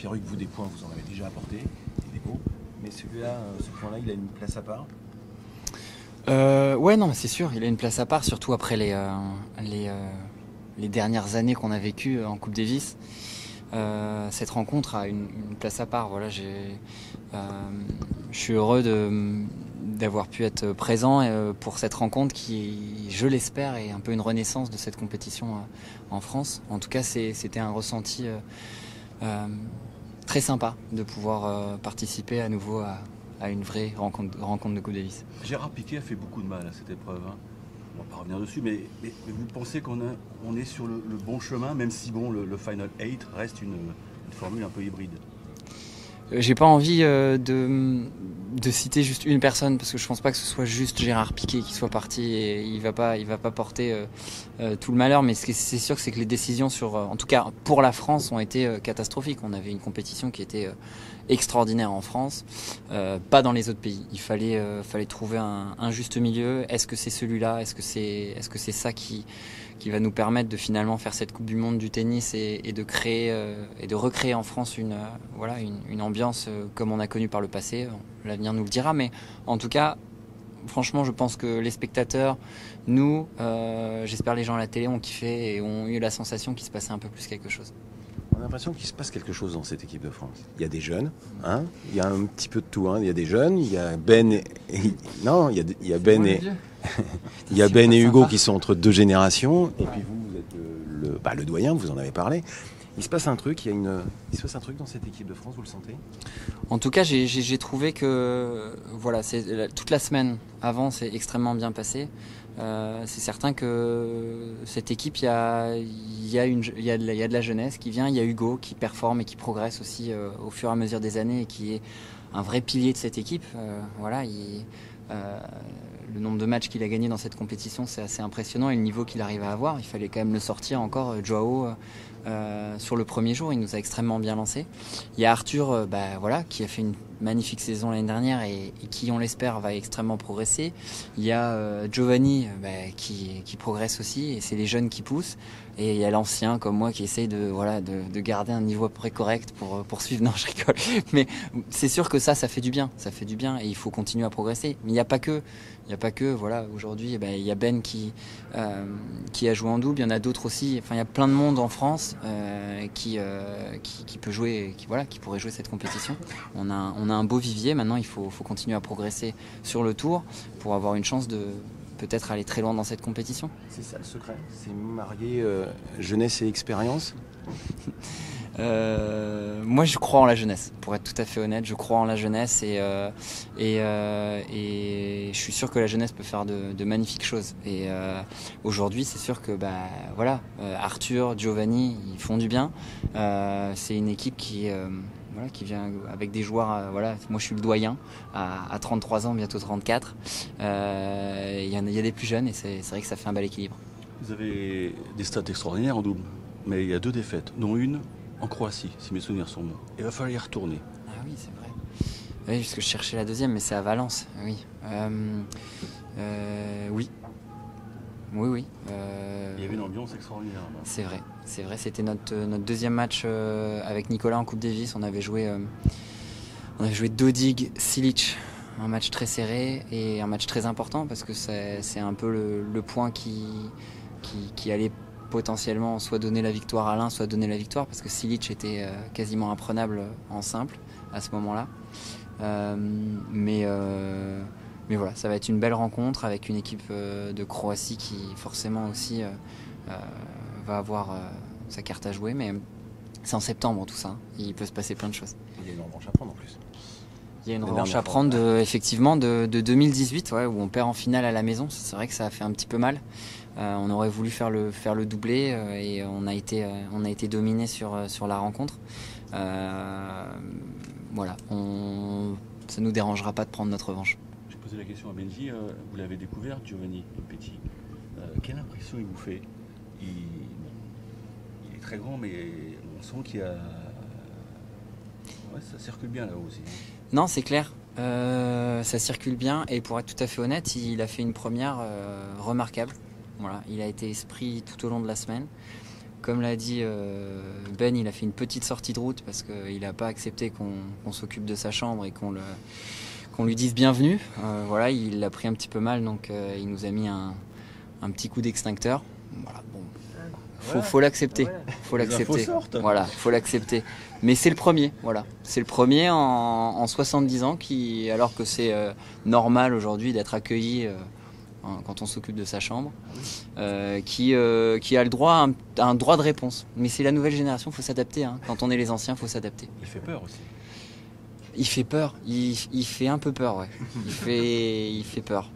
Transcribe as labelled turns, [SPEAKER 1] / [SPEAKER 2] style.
[SPEAKER 1] priori que vous, des points, vous en avez déjà apporté, et des beaux. Mais celui-là, ce point-là, il a une place à part.
[SPEAKER 2] Ouais, non, mais c'est sûr, il a une place à part, surtout après les dernières années qu'on a vécues en Coupe Davis. Cette rencontre a une place à part. Voilà, je suis heureux d'avoir pu être présent pour cette rencontre qui, je l'espère, est un peu une renaissance de cette compétition en France. En tout cas, c'était un ressenti très sympa de pouvoir participer à nouveau à une vraie rencontre de Coupe Davis.
[SPEAKER 1] Gérard Piquet a fait beaucoup de mal à cette épreuve. Hein. On va pas revenir dessus, mais vous pensez qu'on est sur le bon chemin, même si bon, le Final 8 reste une formule un peu hybride.
[SPEAKER 2] J'ai pas envie de citer juste une personne parce que je pense pas que ce soit juste Gérard Piquet qui soit parti et il va pas porter tout le malheur, mais ce qui c'est sûr c'est que les décisions en tout cas pour la France ont été catastrophiques. On avait une compétition qui était extraordinaire en France, pas dans les autres pays. Il fallait trouver un juste milieu. Est-ce que c'est celui-là? Est-ce que c'est ça qui va nous permettre de finalement faire cette Coupe du Monde du tennis et de créer et de recréer en France une ambiance comme on a connu par le passé. L'avenir nous le dira, mais en tout cas, franchement, je pense que les spectateurs, nous, j'espère les gens à la télé ont kiffé et ont eu la sensation qu'il se passait un peu plus quelque chose.
[SPEAKER 1] On a l'impression qu'il se passe quelque chose dans cette équipe de France. Il y a des jeunes, hein, il y a un petit peu de tout. Hein. Il y a des jeunes, il y a Ben et Ben et il y a Ben et Hugo qui sont entre deux générations. Et puis vous êtes le doyen, vous en avez parlé. Il se passe un truc, il se passe un truc dans cette équipe de France, vous le sentez?
[SPEAKER 2] En tout cas, j'ai trouvé que voilà, toute la semaine avant, c'est extrêmement bien passé. C'est certain que cette équipe, il y a de la jeunesse qui vient, il y a Hugo qui performe et qui progresse aussi au fur et à mesure des années et qui est un vrai pilier de cette équipe. Voilà, le nombre de matchs qu'il a gagné dans cette compétition, c'est assez impressionnant et le niveau qu'il arrive à avoir. Il fallait quand même le sortir encore, Joao. Sur le premier jour, il nous a extrêmement bien lancé. Il y a Arthur qui a fait une magnifique saison l'année dernière et qui, on l'espère, va extrêmement progresser. Il y a Giovanni qui progresse aussi et c'est les jeunes qui poussent. Et il y a l'ancien comme moi qui essaye de garder un niveau à peu près correct pour poursuivre. Non, je rigole. Mais c'est sûr que ça fait du bien. Ça fait du bien et il faut continuer à progresser. Mais il n'y a pas que. Voilà, aujourd'hui, il y a Ben qui a joué en double. Il y en a d'autres aussi. Enfin, il y a plein de monde en France qui peut jouer, qui pourrait jouer cette compétition. On a un beau vivier. Maintenant, il faut continuer à progresser sur le tour pour avoir une chance de peut-être aller très loin dans cette compétition.
[SPEAKER 1] C'est ça le secret? C'est marier jeunesse et expérience?
[SPEAKER 2] Moi, je crois en la jeunesse. Pour être tout à fait honnête, je crois en la jeunesse et je suis sûr que la jeunesse peut faire de magnifiques choses. Et aujourd'hui, c'est sûr que Arthur, Giovanni, ils font du bien. C'est une équipe qui vient avec des joueurs. Moi, je suis le doyen à 33 ans, bientôt 34. Il y a des plus jeunes et c'est vrai que ça fait un bel équilibre.
[SPEAKER 1] Vous avez des stats extraordinaires en double, mais il y a 2 défaites, dont une en Croatie, si mes souvenirs sont bons. Il va falloir y retourner.
[SPEAKER 2] Ah oui, c'est vrai. Oui, parce que je cherchais la deuxième, mais c'est à Valence. Oui. Oui. Oui.
[SPEAKER 1] Il y avait une ambiance extraordinaire.
[SPEAKER 2] C'est vrai. C'était notre deuxième match avec Nicolas en Coupe Davis. On avait joué Dodig, Silic. Un match très serré et un match très important parce que c'est un peu le point qui allait potentiellement soit donner la victoire à l'un, soit donner la victoire parce que Silic était quasiment imprenable en simple à ce moment-là. Mais voilà, ça va être une belle rencontre avec une équipe de Croatie qui forcément aussi va avoir sa carte à jouer. Mais c'est en septembre tout ça, il peut se passer plein de choses.
[SPEAKER 1] Il y a une revanche à prendre en plus.
[SPEAKER 2] Il y a une revanche à prendre effectivement de 2018 où on perd en finale à la maison. C'est vrai que ça a fait un petit peu mal. On aurait voulu faire le doublé et on a été dominé sur la rencontre. Voilà, ça nous dérangera pas de prendre notre revanche.
[SPEAKER 1] J'ai posé la question à Benji, vous l'avez découvert, Giovanni Petit. Quelle impression il vous fait? Il est très grand, mais on sent qu'il y a... Ouais, ça circule bien là-haut aussi.
[SPEAKER 2] Non, c'est clair. Ça circule bien et pour être tout à fait honnête, il a fait une première remarquable. Voilà, il a été esprit tout au long de la semaine. Comme l'a dit Ben, il a fait une petite sortie de route parce qu'il n'a pas accepté qu'on s'occupe de sa chambre et qu'on lui dise bienvenue. Voilà, il l'a pris un petit peu mal, donc il nous a mis un petit coup d'extincteur. Voilà, bon, faut l'accepter. Faut l'accepter. Voilà, faut l'accepter. Mais c'est le premier, voilà. C'est le premier en 70 ans alors que c'est normal aujourd'hui d'être accueilli quand on s'occupe de sa chambre, qui a le droit à un droit de réponse. Mais c'est la nouvelle génération, il faut s'adapter. Hein. Quand on est les anciens, il faut s'adapter.
[SPEAKER 3] Il fait peur aussi.
[SPEAKER 2] Il fait peur, il fait un peu peur, ouais. Il fait peur.